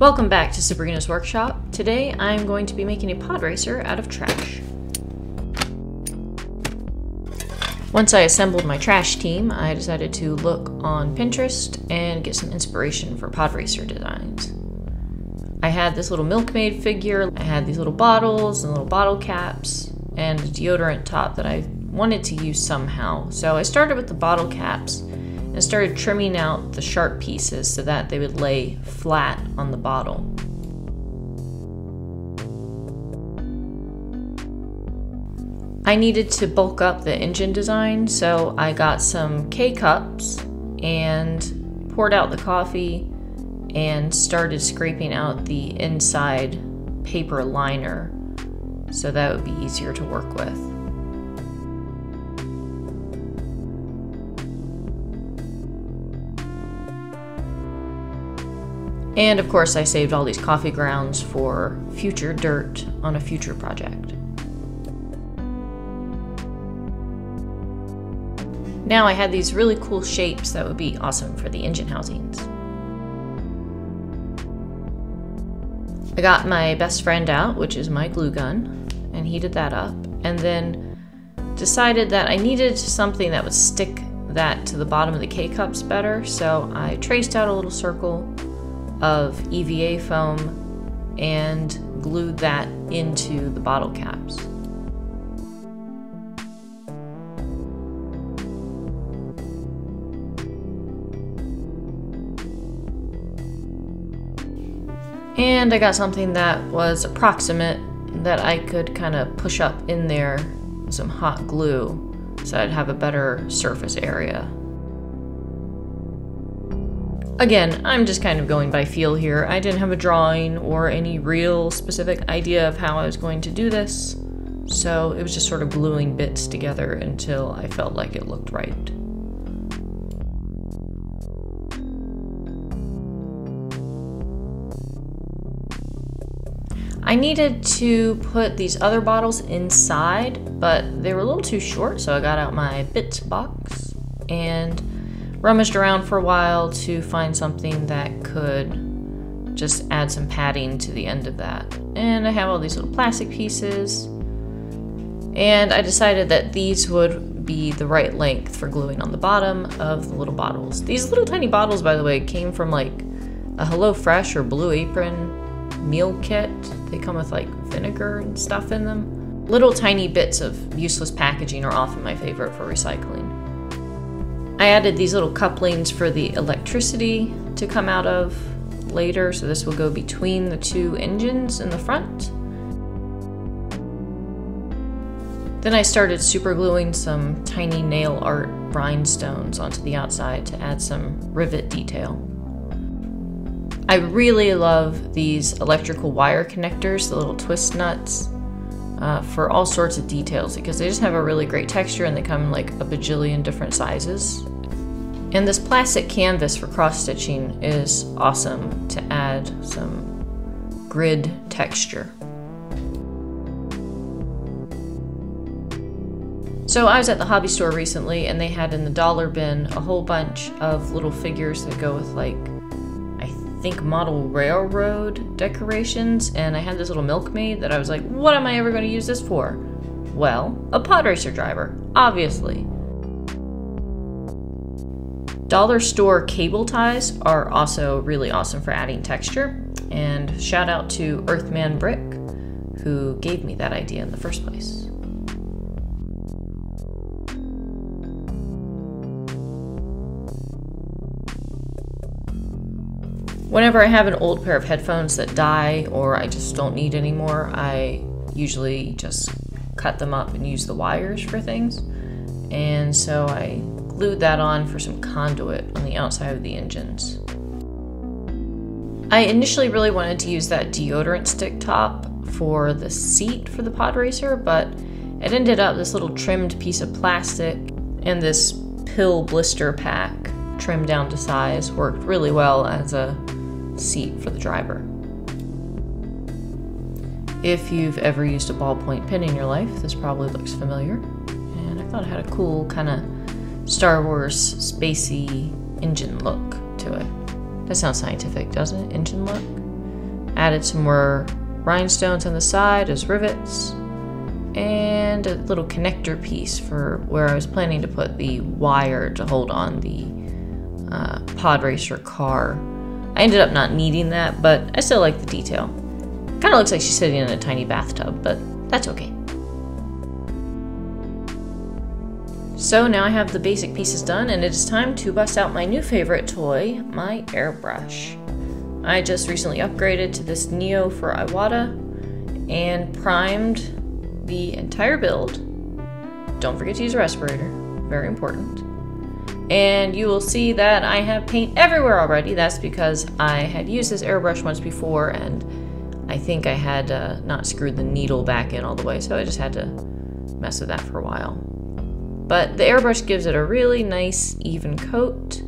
Welcome back to Sabrina's Workshop. Today I'm going to be making a Podracer out of trash. Once I assembled my trash team, I decided to look on Pinterest and get some inspiration for Podracer designs. I had this little milkmaid figure, I had these little bottles and little bottle caps, and a deodorant top that I wanted to use somehow. So I started with the bottle caps and started trimming out the sharp pieces so that they would lay flat on the bottle. I needed to bulk up the engine design, so I got some K-cups and poured out the coffee and started scraping out the inside paper liner so that would be easier to work with. And of course I saved all these coffee grounds for future dirt on a future project. Now I had these really cool shapes that would be awesome for the engine housings. I got my best friend out, which is my glue gun, and heated that up, and then decided that I needed something that would stick that to the bottom of the K-cups better, so I traced out a little circle of EVA foam and glued that into the bottle caps. And I got something that was approximate that I could kind of push up in there with some hot glue so I'd have a better surface area. Again, I'm just kind of going by feel here. I didn't have a drawing or any real specific idea of how I was going to do this, so it was just sort of gluing bits together until I felt like it looked right. I needed to put these other bottles inside, but they were a little too short, so I got out my bits box and rummaged around for a while to find something that could just add some padding to the end of that. And I have all these little plastic pieces, and I decided that these would be the right length for gluing on the bottom of the little bottles. These little tiny bottles, by the way, came from like a HelloFresh or Blue Apron meal kit. They come with like vinegar and stuff in them. Little tiny bits of useless packaging are often my favorite for recycling. I added these little couplings for the electricity to come out of later, so this will go between the two engines in the front. Then I started super gluing some tiny nail art rhinestones onto the outside to add some rivet detail. I really love these electrical wire connectors, the little twist nuts, for all sorts of details because they just have a really great texture and they come in like a bajillion different sizes. And this plastic canvas for cross-stitching is awesome to add some grid texture. So I was at the hobby store recently and they had in the dollar bin a whole bunch of little figures that go with like, I think model railroad decorations, and I had this little milkmaid that I was like, what am I ever going to use this for? Well, a Podracer driver, obviously. Dollar store cable ties are also really awesome for adding texture, and shout out to Earthman Brick, who gave me that idea in the first place. Whenever I have an old pair of headphones that die or I just don't need anymore, I usually just cut them up and use the wires for things. And so I glued that on for some conduit on the outside of the engines. I initially really wanted to use that deodorant stick top for the seat for the Podracer, but it ended up this little trimmed piece of plastic and this pill blister pack trimmed down to size worked really well as a seat for the driver. If you've ever used a ballpoint pen in your life, this probably looks familiar. And I thought it had a cool kind of Star Wars spacey engine look to it. That sounds scientific, doesn't it? Engine look? Added some more rhinestones on the side as rivets, and a little connector piece for where I was planning to put the wire to hold on the Podracer car. I ended up not needing that, but I still like the detail. Kind of looks like she's sitting in a tiny bathtub, but that's okay. So now I have the basic pieces done, and it is time to bust out my new favorite toy, my airbrush. I just recently upgraded to this Neo for Iwata and primed the entire build. Don't forget to use a respirator, very important. And you will see that I have paint everywhere already. That's because I had used this airbrush once before, and I think I had not screwed the needle back in all the way, so I just had to mess with that for a while. But the airbrush gives it a really nice even coat,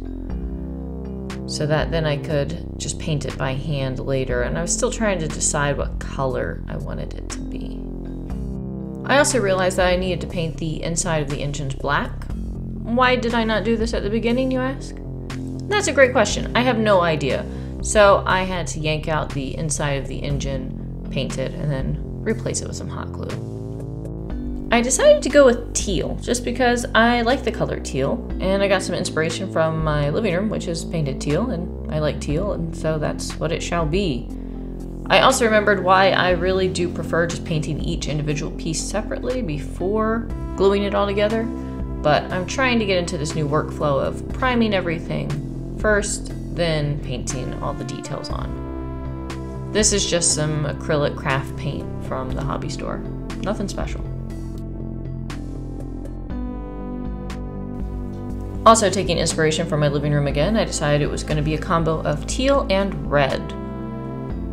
so that then I could just paint it by hand later, and I was still trying to decide what color I wanted it to be. I also realized that I needed to paint the inside of the engines black. Why did I not do this at the beginning, you ask? That's a great question. I have no idea. So I had to yank out the inside of the engine, paint it, and then replace it with some hot glue. I decided to go with teal, just because I like the color teal, and I got some inspiration from my living room, which is painted teal, and I like teal, and so that's what it shall be. I also remembered why I really do prefer just painting each individual piece separately before gluing it all together, but I'm trying to get into this new workflow of priming everything first, then painting all the details on. This is just some acrylic craft paint from the hobby store. Nothing special. Also taking inspiration from my living room again, I decided it was going to be a combo of teal and red.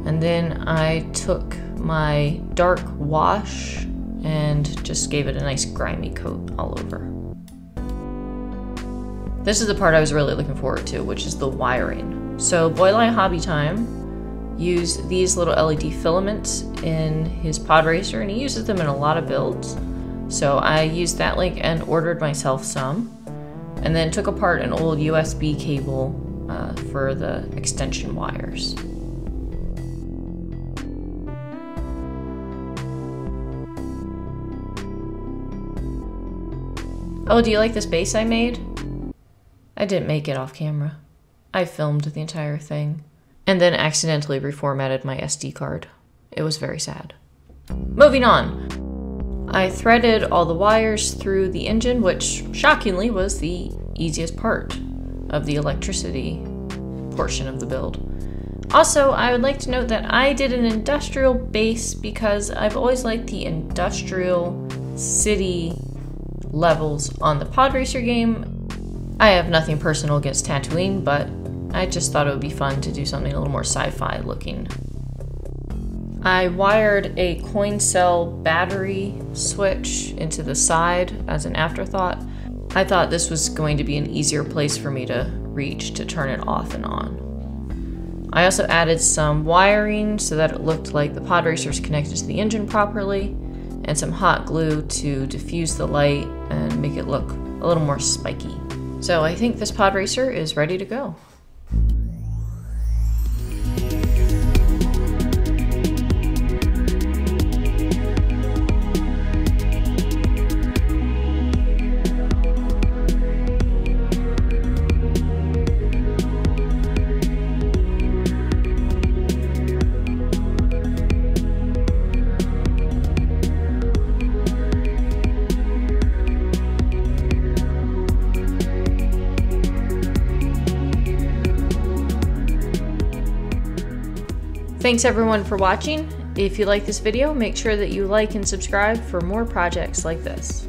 And then I took my dark wash and just gave it a nice grimy coat all over. This is the part I was really looking forward to, which is the wiring. So Boylai Hobby Time used these little LED filaments in his Podracer, and he uses them in a lot of builds. So I used that link and ordered myself some, and then took apart an old USB cable for the extension wires. Oh, do you like this base I made? I didn't make it off camera. I filmed the entire thing and then accidentally reformatted my SD card. It was very sad. Moving on. I threaded all the wires through the engine, which shockingly was the easiest part of the electricity portion of the build. Also, I would like to note that I did an industrial base because I've always liked the industrial city levels on the Podracer game. I have nothing personal against Tatooine, but I just thought it would be fun to do something a little more sci-fi looking. I wired a coin cell battery switch into the side as an afterthought. I thought this was going to be an easier place for me to reach to turn it off and on. I also added some wiring so that it looked like the Podracer is connected to the engine properly, and some hot glue to diffuse the light and make it look a little more spiky. So I think this Podracer is ready to go. Thanks everyone for watching. If you like this video, make sure that you like and subscribe for more projects like this.